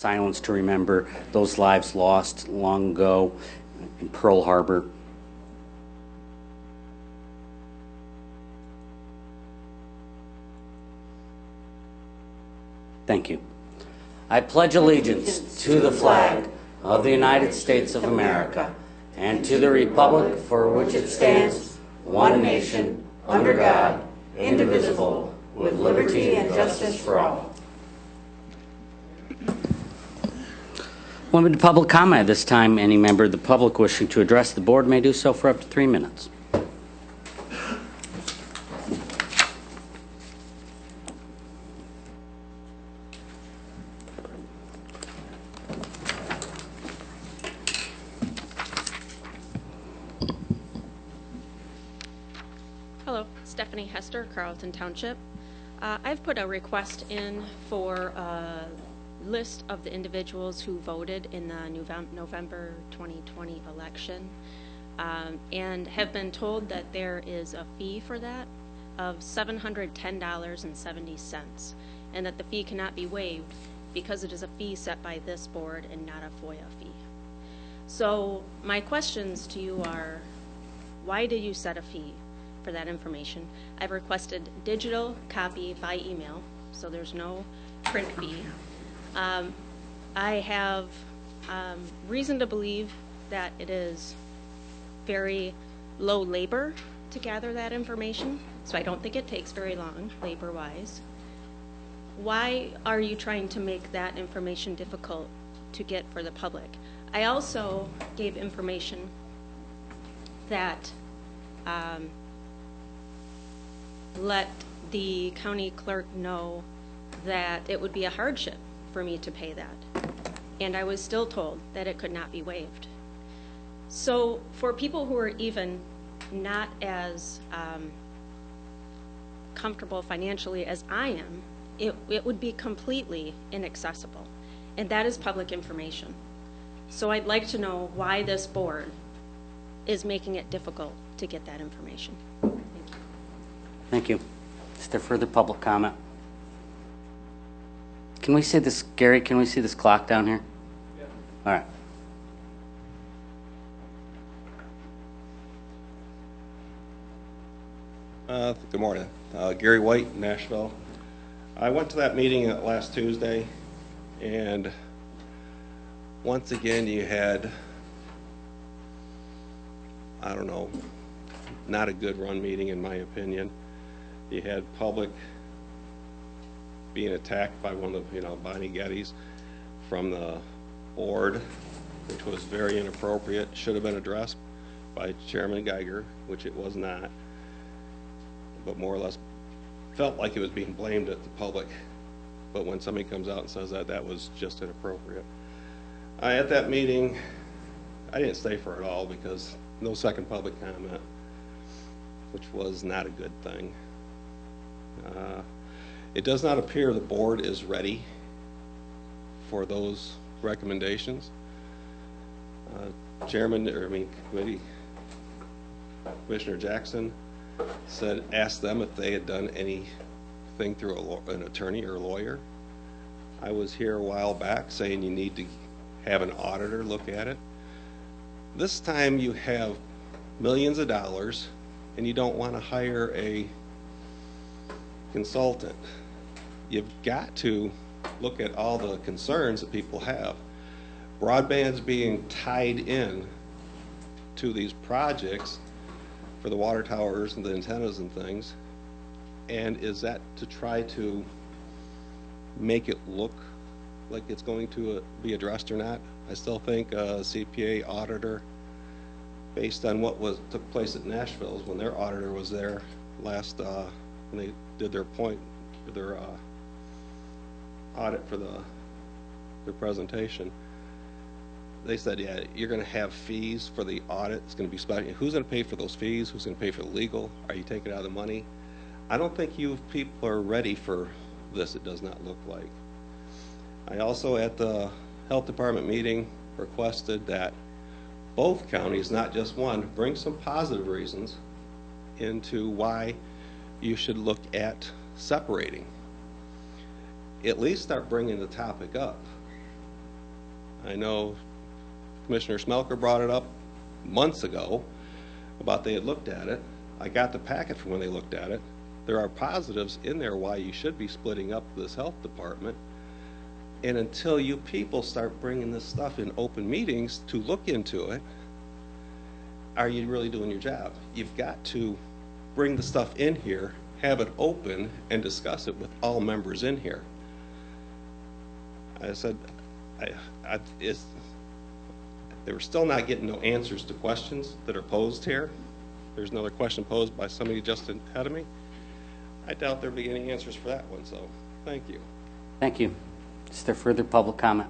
silence to remember those lives lost long ago in Pearl Harbor. Thank you. I pledge allegiance to the flag of the United States of America and to the republic for which it stands, one nation, under God, indivisible, with liberty and justice for all. Limited public comment at this time. Any member of the public wishing to address the board may do so for up to 3 minutes. Hello, Stephanie Hester, Carlton Township. I've put a request in for a list of the individuals who voted in the November 2020 election and have been told that there is a fee for that of $710.70 and that the fee cannot be waived because it is a fee set by this board and not a FOIA fee. So my questions to you are, why did you set a fee for that information? I've requested digital copy by email, so there's no print fee. I have reason to believe that it is very low labor to gather that information, so I don't think it takes very long labor-wise. Why are you trying to make that information difficult to get for the public? I also gave information that let the county clerk know that it would be a hardship for me to pay that. And I was still told that it could not be waived. So for people who are even not as comfortable financially as I am, it would be completely inaccessible. And that is public information. So I'd like to know why this board is making it difficult to get that information. Thank you. Thank you. Is there further public comment? Can we see this, Gary, can we see this clock down here? Yeah. All right. Good morning. Gary White, Nashville. I went to that meeting last Tuesday, and once again you had, I don't know, not a good run meeting in my opinion. You had public being attacked by one of Bonnie Gettys from the board, which was very inappropriate. Should have been addressed by Chairman Geiger, which it was not, but more or less felt like it was being blamed at the public. But when somebody comes out and says that, that was just inappropriate. At that meeting, I didn't stay for it all because no second public comment, which was not a good thing. It does not appear the board is ready for those recommendations. Committee Commissioner Jackson asked them if they had done anything through an attorney or a lawyer. I was here a while back saying you need to have an auditor look at it. This time you have millions of dollars and you don't want to hire a consultant. You've got to look at all the concerns that people have. Broadband's being tied in to these projects for the water towers and the antennas and things, and is that to try to make it look like it's going to be addressed or not? I still think a CPA auditor, based on what took place at Nashville's when their auditor was there last when they did their audit for their presentation, they said, yeah, you're going to have fees for the audit. It's going to be special. Who's going to pay for those fees? Who's going to pay for the legal? Are you taking out of the money? I don't think you people are ready for this. It does not look like. I also, at the health department meeting, requested that both counties, not just one, bring some positive reasons into why you should look at separating. At least start bringing the topic up. I know Commissioner Smelker brought it up months ago about they had looked at it. I got the packet from when they looked at it. There are positives in there why you should be splitting up this health department. And until you people start bringing this stuff in open meetings to look into it, are you really doing your job? You've got to bring the stuff in here, have it open, and discuss it with all members in here. I said, they were still not getting no answers to questions that are posed here. There's another question posed by somebody just ahead of me. I doubt there'll be any answers for that one, so thank you. Thank you. Is there further public comment?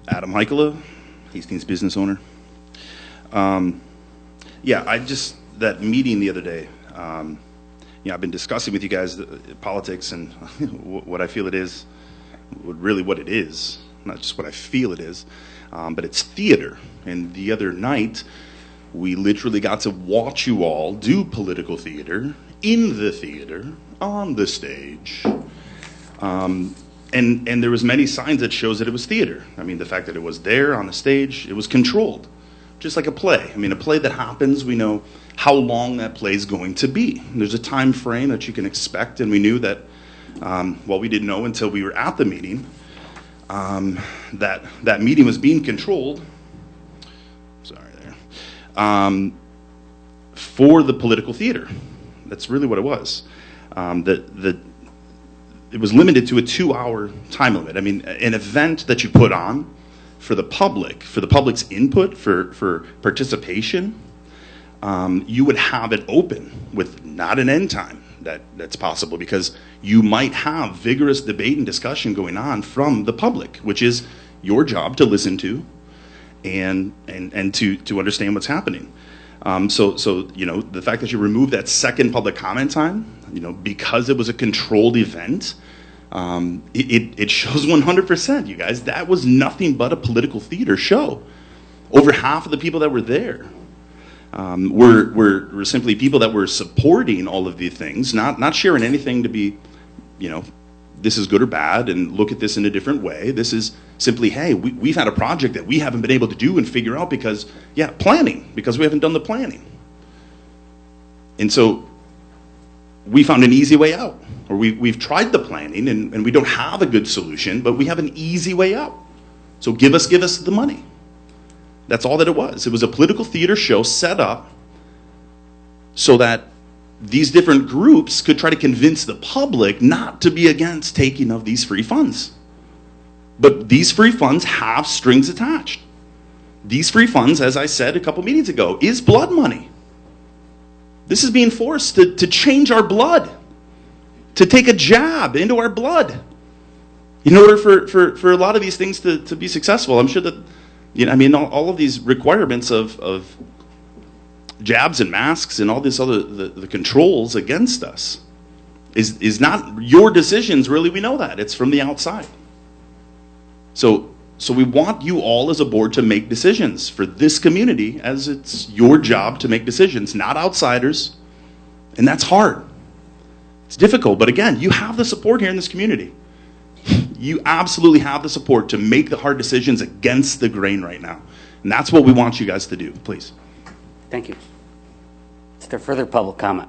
Adam Heikkila, Hastings business owner. Yeah, that meeting the other day, I've been discussing with you guys politics and what I feel it is, what it is, not just what I feel it is, but it's theater. And the other night, we literally got to watch you all do political theater in the theater, on the stage. And there was many signs that shows that it was theater. I mean, the fact that it was there on the stage, it was controlled, just like a play. I mean, a play that happens, we know how long that play is going to be. There's a time frame that you can expect, and we knew that, we didn't know until we were at the meeting, that meeting was being controlled, for the political theater. That's really what it was. It was limited to a 2-hour time limit. I mean, an event that you put on for the public's input, for participation, you would have it open with not an end time that's possible, because you might have vigorous debate and discussion going on from the public, which is your job to listen to and to understand what's happening. So the fact that you remove that second public comment time, because it was a controlled event, it shows 100%, you guys, that was nothing but a political theater show. Over half of the people that were there were simply people that were supporting all of these things, not sharing anything to be, this is good or bad and look at this in a different way. This is simply, hey, we've had a project that we haven't been able to do and figure out because we haven't done the planning. And so we found an easy way out, or we've tried the planning and we don't have a good solution, but we have an easy way out. So give us the money. That's all that it was. It was a political theater show set up so that these different groups could try to convince the public not to be against taking of these free funds. But these free funds have strings attached. These free funds, as I said a couple meetings ago, is blood money. This is being forced to change our blood, to take a jab into our blood in order for a lot of these things to be successful. I'm sure that, all of these requirements of jabs and masks and all this other, the controls against us is not your decisions, really. We know that. It's from the outside. So we want you all as a board to make decisions for this community, as it's your job to make decisions, not outsiders. And that's hard. It's difficult, but again, you have the support here in this community. You absolutely have the support to make the hard decisions against the grain right now. And that's what we want you guys to do, please. Thank you. Is there further public comment?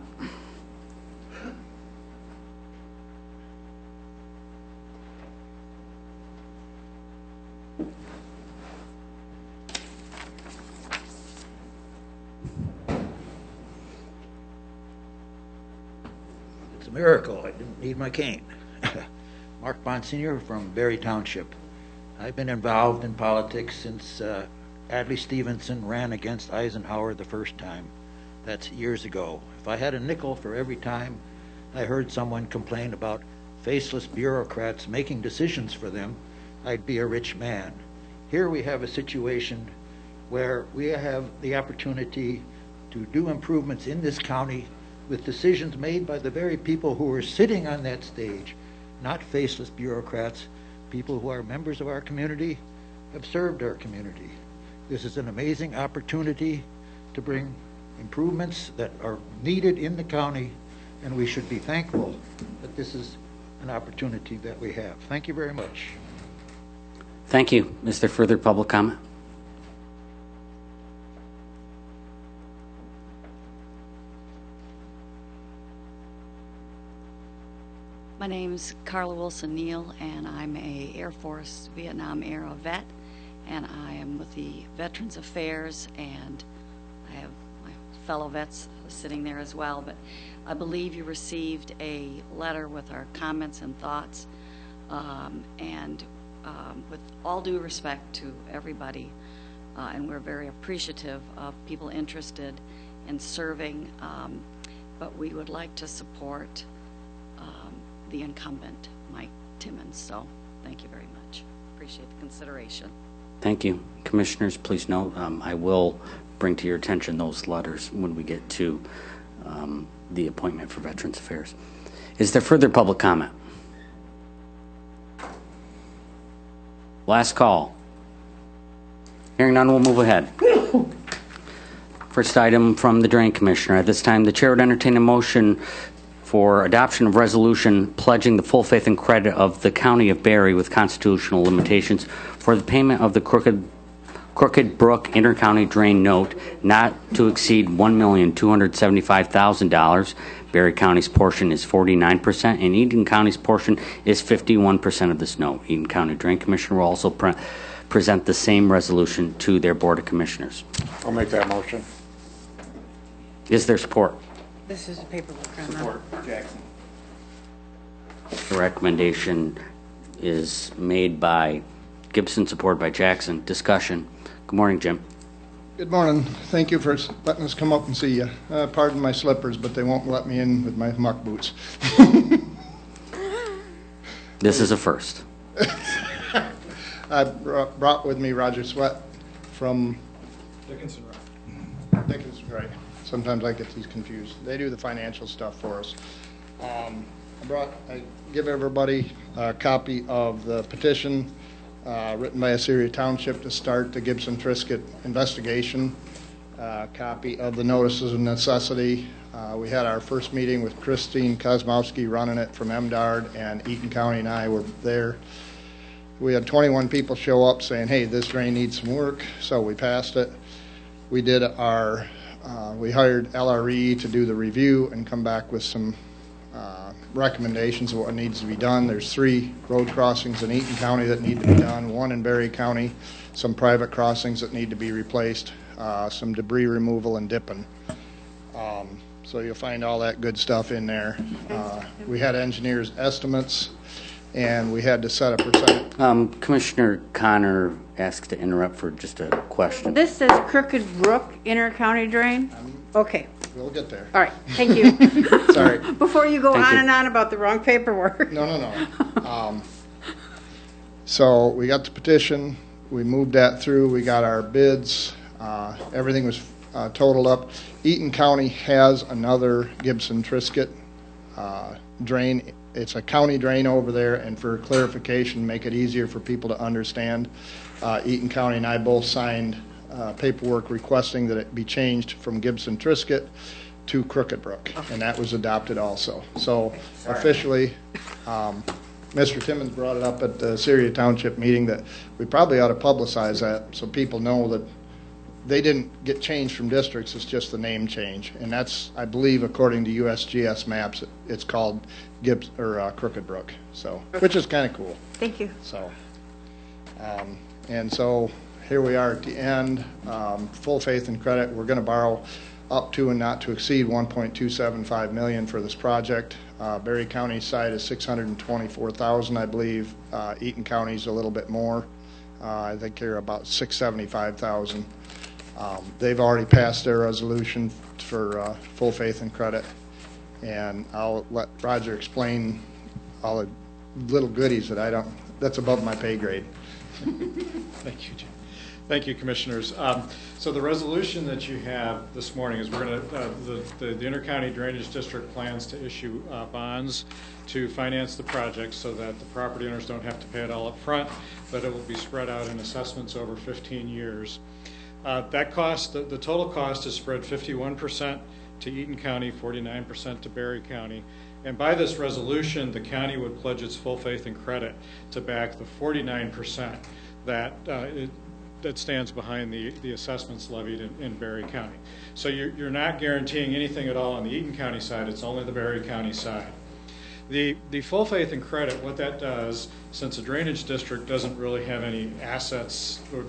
It's a miracle I didn't need my cane. Mark Bonsignor from Barry Township. I've been involved in politics since Adlai Stevenson ran against Eisenhower the first time. That's years ago. If I had a nickel for every time I heard someone complain about faceless bureaucrats making decisions for them, I'd be a rich man. Here we have a situation where we have the opportunity to do improvements in this county with decisions made by the very people who are sitting on that stage, not faceless bureaucrats, people who are members of our community, have served our community. This is an amazing opportunity to bring improvements that are needed in the county, and we should be thankful that this is an opportunity that we have. Thank you very much. Thank you. Is there further public comment? My name's Carla Wilson Neal, and I'm a Air Force Vietnam era vet, and I am with the Veterans Affairs, and I have my fellow vets sitting there as well. But I believe you received a letter with our comments and thoughts, and with all due respect to everybody, and we're very appreciative of people interested in serving, but we would like to support the incumbent, Mike Timmons. So thank you very much. Appreciate the consideration. Thank you. Commissioners, please note, I will bring to your attention those letters when we get to the appointment for Veterans Affairs. Is there further public comment? Last call. Hearing none, we'll move ahead. First item from the Drain Commissioner. At this time, the Chair would entertain a motion for adoption of resolution pledging the full faith and credit of the County of Barry with constitutional limitations for the payment of the Crooked Brook Intercounty Drain Note not to exceed $1,275,000. Barry County's portion is 49%, and Eaton County's portion is 51% of this note. Eaton County Drain Commissioner will also present the same resolution to their Board of Commissioners. I'll make that motion. Is there support? This is the paperwork on that. Support, Jackson. The recommendation is made by Gibson, supported by Jackson. Discussion. Good morning, Jim. Good morning. Thank you for letting us come up and see you. Pardon my slippers, but they won't let me in with my muck boots. This is a first. I brought with me Roger Sweat from Dickinson Rock. Dickinson, right. Sometimes I get these confused. They do the financial stuff for us. I give everybody a copy of the petition written by Assyria Township to start the Gibson-Triscuit investigation, copy of the notices of necessity. We had our first meeting with Christine Kosmowski running it from MDARD, and Eaton County and I were there. We had 21 people show up saying, hey, this drain needs some work, so we passed it. We did we hired LRE to do the review and come back with some recommendations of what needs to be done. There's 3 road crossings in Eaton County that need to be done, 1 in Barry County, some private crossings that need to be replaced, some debris removal and dipping. So you'll find all that good stuff in there. We had engineers' estimates, and we had to set a percent. Commissioner Connor asked to interrupt for just a question. This says Crooked Brook Intercounty Drain? Okay, We'll get there. all right, thank you. Sorry. Before you go Thank on you. and on about the wrong paperwork. No. So we got the petition, we moved that through, we got our bids, everything was totaled up. Eaton County has another Gibson-Triscuit drain. It's a county drain over there, and for clarification, make it easier for people to understand, Eaton County and I both signed paperwork requesting that it be changed from Gibson-Triscuit to Crooked Brook, and that was adopted also. So officially, Mr. Timmons brought it up at the Assyria Township meeting that we probably ought to publicize that so people know that they didn't get changed from districts, it's just the name change. And that's, I believe, according to USGS maps, it's called Crooked Brook, so, which is kind of cool. Thank you. So, and so here we are at the end, full faith and credit. We're going to borrow up to and not to exceed $1.275 million for this project. Barry County's side is $624,000, I believe. Eaton County's a little bit more. I think they're about $675,000. They've already passed their resolution for full faith and credit, and I'll let Roger explain all the little goodies that that's above my pay grade. Thank you, Jim. Thank you, Commissioners. So the resolution that you have this morning is we're going to, the Intercounty Drainage District plans to issue bonds to finance the project so that the property owners don't have to pay it all up front, but it will be spread out in assessments over 15 years. That cost, the total cost is spread 51% to Eaton County, 49% to Berry County. And by this resolution, the county would pledge its full faith and credit to back the 49% that stands behind the assessments levied in Berry County. So you're not guaranteeing anything at all on the Eaton County side, it's only the Berry County side. The full faith and credit, what that does, since a drainage district doesn't really have any assets or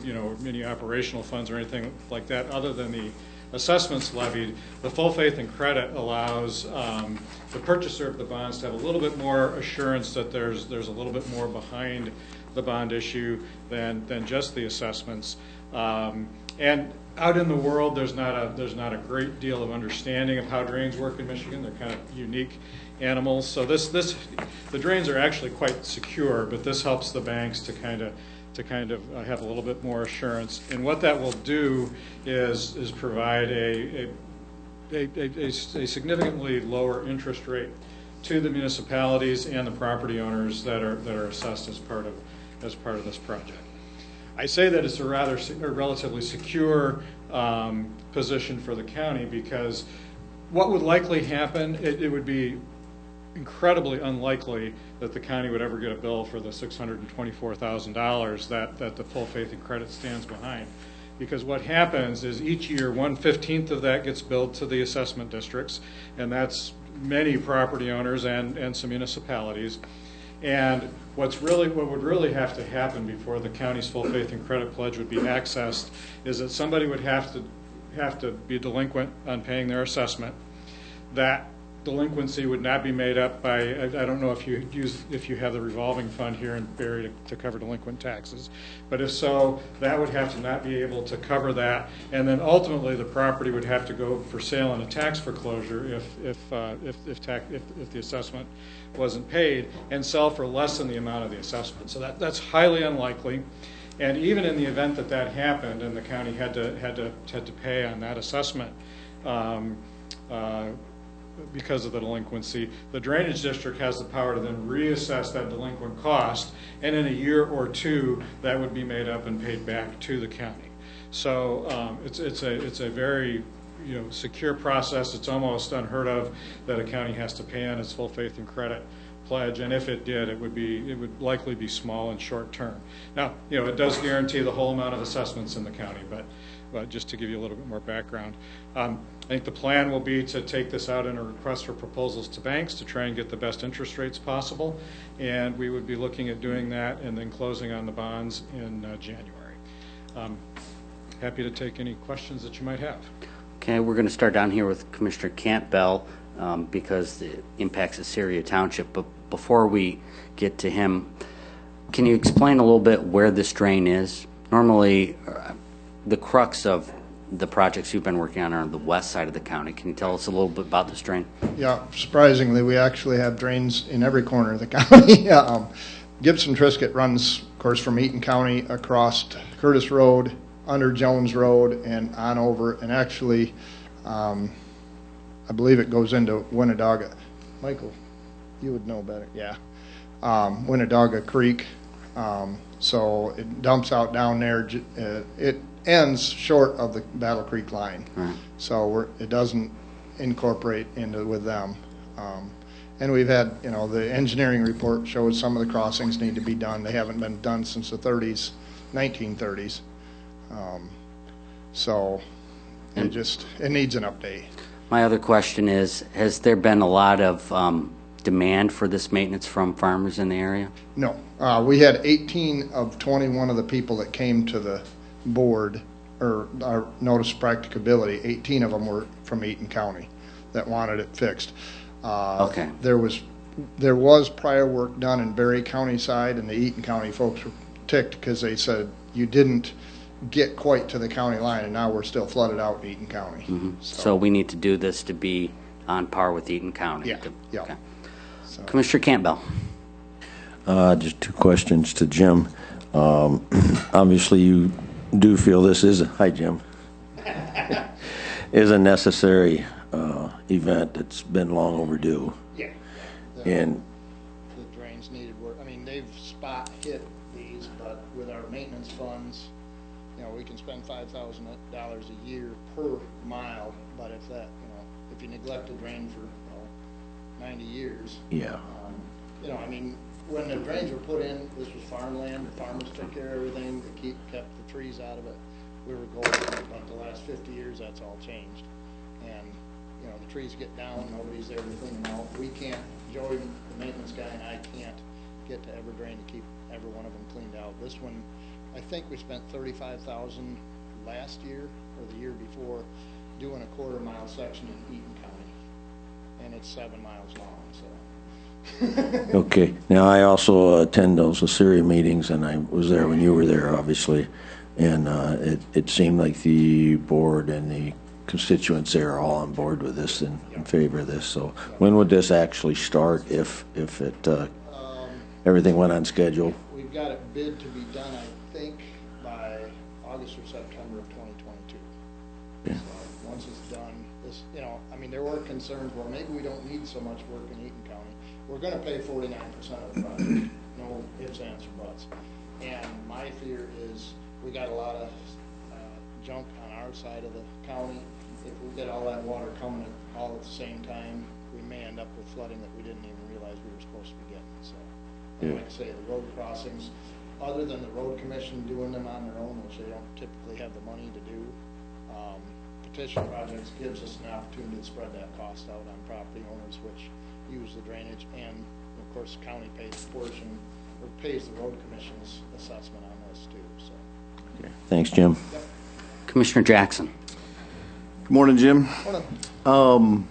any operational funds or anything like that other than the assessments levied, the full faith and credit allows the purchaser of the bonds to have a little bit more assurance that there's a little bit more behind the bond issue than just the assessments. And out in the world, there's not a great deal of understanding of how drains work in Michigan. They're kind of unique animals. So the drains are actually quite secure, but this helps the banks to kind of have a little bit more assurance. And what that will do is provide a significantly lower interest rate to the municipalities and the property owners that are assessed as part of this project. I say that it's a relatively secure position for the county because what would likely happen, it would be incredibly unlikely that the county would ever get a bill for the $624,000 that the full faith and credit stands behind. Because what happens is each year 1/15 of that gets billed to the assessment districts, and that's many property owners and some municipalities. And what would really have to happen before the county's full faith and credit pledge would be accessed is that somebody would have to be delinquent on paying their assessment. That delinquency would not be made up by, I don't know if you have the revolving fund here in Berry to cover delinquent taxes, but if so, that would have to not be able to cover that, and then ultimately the property would have to go for sale in a tax foreclosure if the assessment wasn't paid, and sell for less than the amount of the assessment. So that's highly unlikely. And even in the event that happened and the county had to pay on that assessment because of the delinquency, the drainage district has the power to then reassess that delinquent cost, and in a year or two that would be made up and paid back to the county. So it's a very secure process. It's almost unheard of that a county has to pay on its full faith and credit pledge, and if it did, it would likely be small and short term. Now, it does guarantee the whole amount of assessments in the county, but just to give you a little bit more background, I think the plan will be to take this out in a request for proposals to banks to try and get the best interest rates possible, and we would be looking at doing that and then closing on the bonds in January. Happy to take any questions that you might have. Okay, we're going to start down here with Commissioner Campbell because it impacts Assyria Township. But before we get to him, can you explain a little bit where this drain is? Normally, the crux of the projects you've been working on are on the west side of the county. Can you tell us a little bit about this drain? Yeah, surprisingly, we actually have drains in every corner of the county. Gibson Triscuit runs, of course, from Eaton County across Curtis Road, under Jones Road, and on over, and actually, I believe it goes into Winnedaga. Michael, you would know better. Yeah, Winnedaga Creek. So it dumps out down there. It ends short of the Battle Creek line, right. So it doesn't incorporate with them. And we've had, the engineering report shows some of the crossings need to be done. They haven't been done since the 1930s. So it needs an update. My other question is, has there been a lot of demand for this maintenance from farmers in the area? No. We had 18 of 21 of the people that came to the board or our notice of practicability, 18 of them were from Eaton County that wanted it fixed. Okay. There was prior work done in Berry County side, and the Eaton County folks were ticked because they said you didn't get quite to the county line, and now we're still flooded out in Eaton County. Mm-hmm. So we need to do this to be on par with Eaton County. Yeah. Yeah. Okay. So. Commissioner Campbell. Just two questions to Jim. Obviously, you do feel this is hi, Jim. Is a necessary event that's been long overdue. Yeah. And the drains needed work. I mean, they've spot hit these, but with our maintenance funds, you know, we can spend $5,000 a year per mile, but if that, you know, if you neglect a drain for, 90 years. Yeah. You know, I mean, when the drains were put in, this was farmland, the farmers took care of everything, they kept the trees out of it. We were golden, but the last 50 years, that's all changed. And, you know, the trees get down, nobody's there to clean them out. We can't, Joey, the maintenance guy, and I can't get to every drain to keep every one of them cleaned out. This one, I think we spent $35,000 last year, or the year before, doing a quarter-mile section in Eaton County. And it's 7 miles long, so. Okay. Now, I also attend those ASERI meetings, and I was there when you were there, obviously. And it seemed like the board and the constituents there are all on board with this and in favor of this. So when would this actually start if it everything went on schedule? We've got it bid to be done, I think, by August or September of 2022. Yeah. So once it's done, this, you know, I mean, there were concerns, well, maybe we don't need so much work in Eaton County. We're gonna pay 49% of the project, no ifs, ands, or buts. And my fear is we got a lot of junk on our side of the county. If we get all that water coming all at the same time, we may end up with flooding that we didn't even realize we were supposed to be getting, so. Yeah. Like I say, the road crossings, other than the road commission doing them on their own, which they don't typically have the money to do, petition projects gives us an opportunity to spread that cost out on property owners which use the drainage, and of course the county pays a portion, or pays the road commission's assessment on this too, so. Okay. Thanks, Jim. Yep. Commissioner Jackson. Good morning, Jim. Hold on.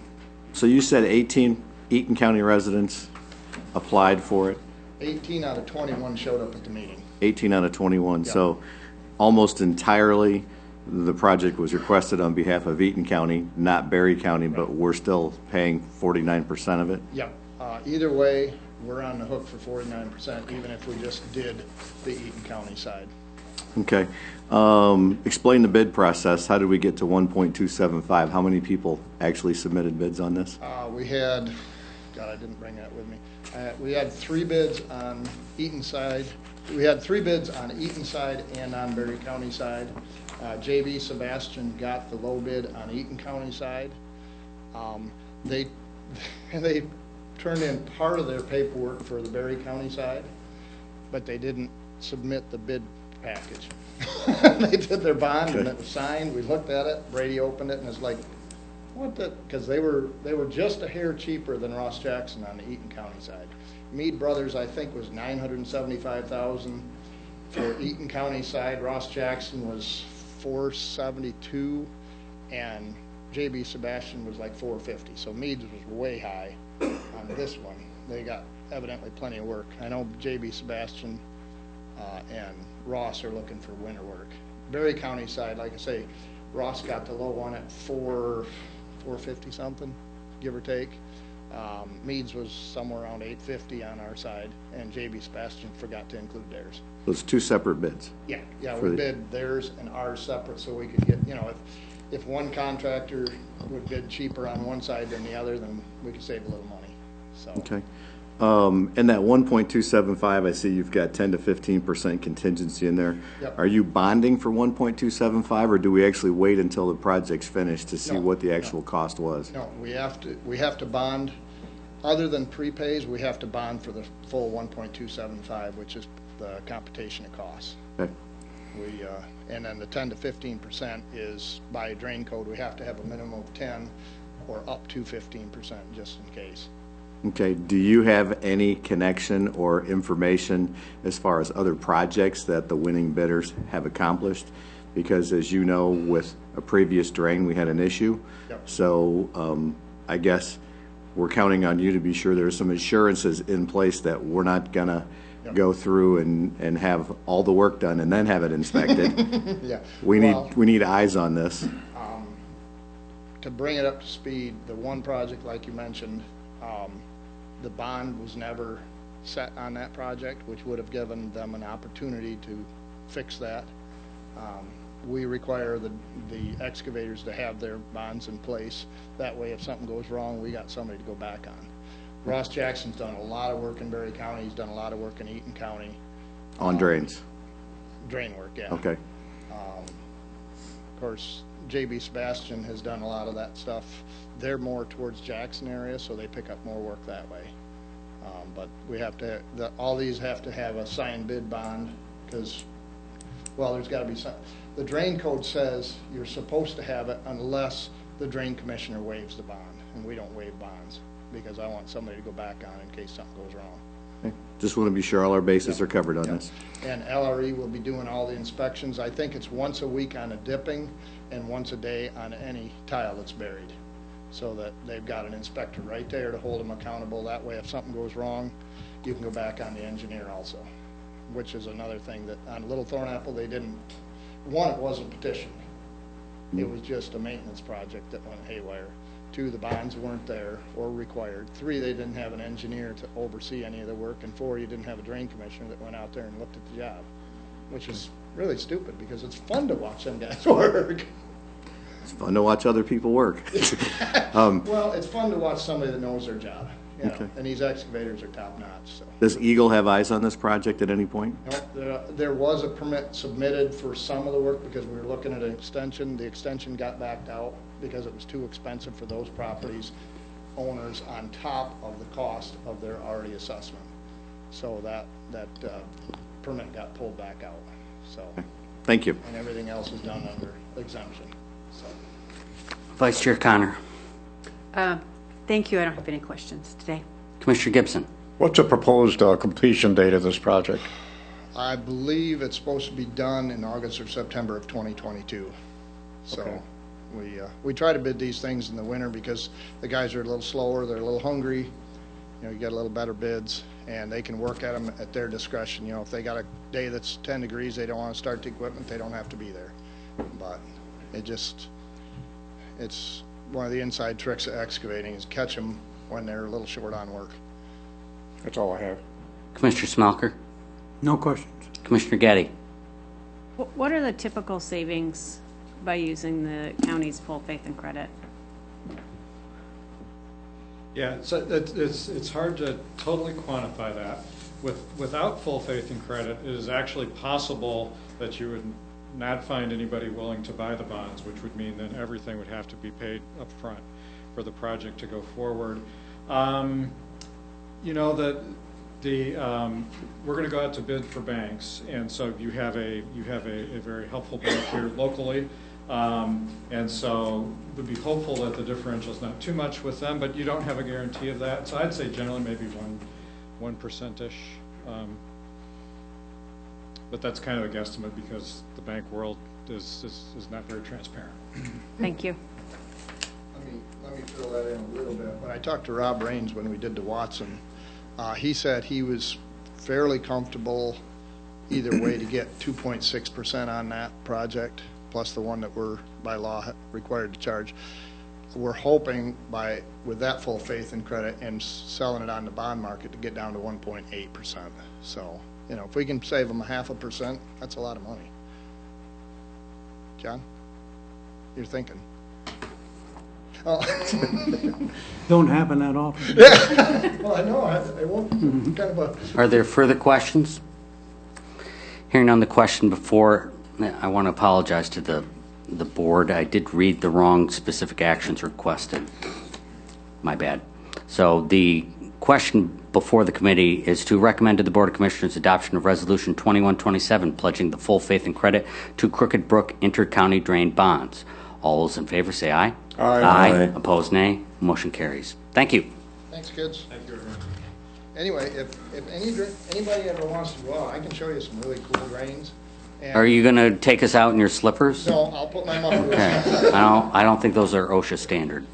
So you said 18 Eaton County residents applied for it? 18 out of 21 showed up at the meeting. 18 out of 21. Yep. So almost entirely the project was requested on behalf of Eaton County, not Berry County, but we're still paying 49% of it? Yep. Either way, we're on the hook for 49%, even if we just did the Eaton County side. Okay. Explain the bid process. How did we get to 1.275? How many people actually submitted bids on this? We had, God, I didn't bring that with me. We had 3 bids on Eaton side. We had 3 bids on Eaton side and on Berry County side. JB Sebastian got the low bid on Eaton County side. They turned in part of their paperwork for the Berry County side, but they didn't submit the bid package. They did their bond and it was signed. We looked at it. Brady opened it and it's like, what the? Because they were just a hair cheaper than Ross Jackson on the Eaton County side. Mead Brothers, I think, was $975,000 for Eaton County side. Ross Jackson was $472, and JB Sebastian was like $450. So Mead's was way high on this one. They got evidently plenty of work. I know JB Sebastian and Ross are looking for winter work. Berry County side, like I say, Ross got the low one at $450 something, give or take. Mead's was somewhere around $850 on our side, and JB Sebastian forgot to include theirs. So it's 2 separate bids? Yeah, we bid theirs and ours separate so we could get, you know, if one contractor would bid cheaper on one side than the other, then we could save a little money, so. Okay. And that 1.275, I see you've got 10 to 15% contingency in there. Yep. Are you bonding for 1.275, or do we actually wait until the project's finished to see No, what the actual cost was? No, we have to bond, other than prepays, we have to bond for the full 1.275, which is the computation of costs. Okay. And then the 10 to 15% is by drain code, we have to have a minimum of 10 or up to 15% just in case. Okay, do you have any connection or information as far as other projects that the winning bidders have accomplished? Because as you know, with a previous drain, we had an issue. Yep. So I guess we're counting on you to be sure there's some assurances in place that we're not gonna go through and have all the work done and then have it inspected. Yeah. We need eyes on this. To bring it up to speed, the one project, like you mentioned, the bond was never set on that project, which would have given them an opportunity to fix that. We require the excavators to have their bonds in place. That way, if something goes wrong, we got somebody to go back on. Ross Jackson's done a lot of work in Berry County. He's done a lot of work in Eaton County. On drains? Drain work, yeah. Okay. Of course, JB Sebastian has done a lot of that stuff. They're more towards Jackson area, so they pick up more work that way. But we have to, all these have to have a signed bid bond, because, well, there's got to be some, the drain code says you're supposed to have it unless the drain commissioner waives the bond, and we don't waive bonds, because I want somebody to go back on in case something goes wrong. Okay. Just want to be sure all our bases are covered on this. And LRE will be doing all the inspections. I think it's once a week on a dipping and once a day on any tile that's buried. So that they've got an inspector right there to hold them accountable. That way, if something goes wrong, you can go back on the engineer also, which is another thing that on Little Thornapple, they didn't, one, it wasn't petitioned. It was just a maintenance project that went haywire. Two, the bonds weren't there or required. Three, they didn't have an engineer to oversee any of the work. And four, you didn't have a drain commissioner that went out there and looked at the job, which is really stupid because it's fun to watch them guys work. It's fun to watch other people work. Well, it's fun to watch somebody that knows their job, you know, Okay. and these excavators are top notch, so. Does Eagle have eyes on this project at any point? There was a permit submitted for some of the work because we were looking at an extension. The extension got backed out because it was too expensive for those properties owners on top of the cost of their already assessment. So that permit got pulled back out, so. Thank you. And everything else is done under exemption, so. Vice Chair Connor. Thank you. I don't have any questions today. Commissioner Gibson. What's the proposed completion date of this project? I believe it's supposed to be done in August or September of 2022. So Okay. we try to bid these things in the winter because the guys are a little slower, they're a little hungry. You know, you get a little better bids, and they can work at them at their discretion. You know, if they got a day that's 10 degrees, they don't want to start the equipment, they don't have to be there. But it's one of the inside tricks of excavating is catch them when they're a little short on work. That's all I have. Commissioner Smelker. No questions. Commissioner Getty. What are the typical savings by using the county's full faith and credit? Yeah, it's hard to totally quantify that. Without full faith and credit, it is actually possible that you would not find anybody willing to buy the bonds, which would mean then everything would have to be paid up front for the project to go forward. You know, we're going to go out to bid for banks, and so you have a very helpful bank here locally. And so we'd be hopeful that the differential is not too much with them, but you don't have a guarantee of that. So I'd say generally maybe 1%-ish. But that's kind of a guesstimate because the bank world is not very transparent. Thank you. Let me fill that in a little bit. When I talked to Rob Raines when we did the Watson, he said he was fairly comfortable either way to get 2.6% on that project, plus the one that we're by law required to charge. We're hoping with that full faith and credit and selling it on the bond market to get down to 1.8%. So, you know, if we can save them 0.5%, that's a lot of money. John, you're thinking. Oh. Don't happen that often. Well, I know, I won't, kind of a. Are there further questions? Hearing on the question before, I want to apologize to the board. I did read the wrong specific actions requested. My bad. So the question before the committee is to recommend to the Board of Commissioners adoption of Resolution 2127 pledging the full faith and credit to Crooked Brook Inter-County Drain Bonds. All those in favor say aye. Aye. Aye. Opposed, nay. Motion carries. Thank you. Thanks, kids. Thank you, everyone. Anyway, if anybody ever wants to go out, I can show you some really cool drains. And Are you going to take us out in your slippers? No, I'll put my muffler Okay. I don't think those are OSHA standard.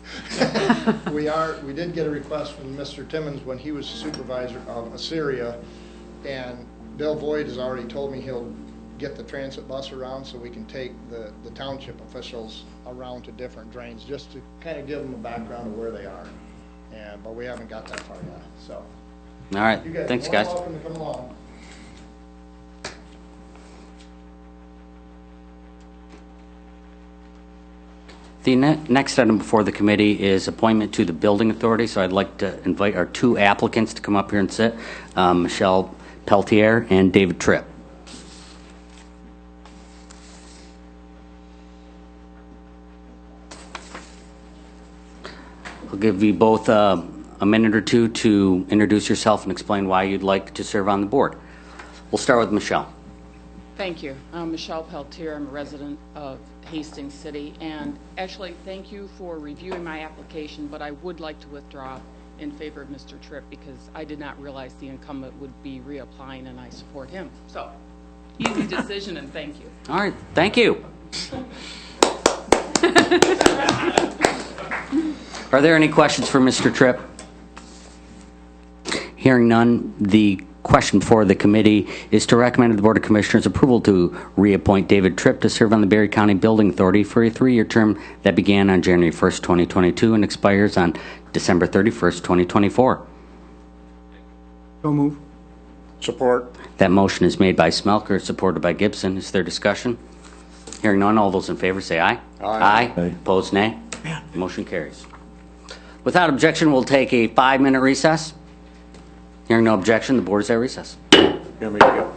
We did get a request from Mr. Timmons when he was supervisor of Assyria, and Bill Boyd has already told me he'll get the transit bus around so we can take the township officials around to different drains just to kind of give them a background of where they are. But we haven't got that far yet, so. All right. You guys Thanks, are guys. welcome to come along. The next item before the committee is appointment to the building authority. So I'd like to invite our two applicants to come up here and sit, Michelle Peltier and David Tripp. I'll give you both a minute or two to introduce yourself and explain why you'd like to serve on the board. We'll start with Michelle. Thank you. I'm Michelle Peltier. I'm a resident of Hastings City. And actually, thank you for reviewing my application, but I would like to withdraw in favor of Mr. Tripp because I did not realize the incumbent would be reapplying, and I support him. So, easy decision, and thank you. All right, thank you. Are there any questions for Mr. Tripp? Hearing none, the question for the committee is to recommend to the Board of Commissioners approval to reappoint David Tripp to serve on the Berry County Building Authority for a 3-year term that began on January 1st, 2022 and expires on December 31st, 2024. So move. Support. That motion is made by Smelker, supported by Gibson. Is there discussion? Hearing none, all those in favor say aye. Aye. Aye. Opposed, nay. Motion carries. Without objection, we'll take a 5-minute recess. Hearing no objection, the board is at recess. Here we go.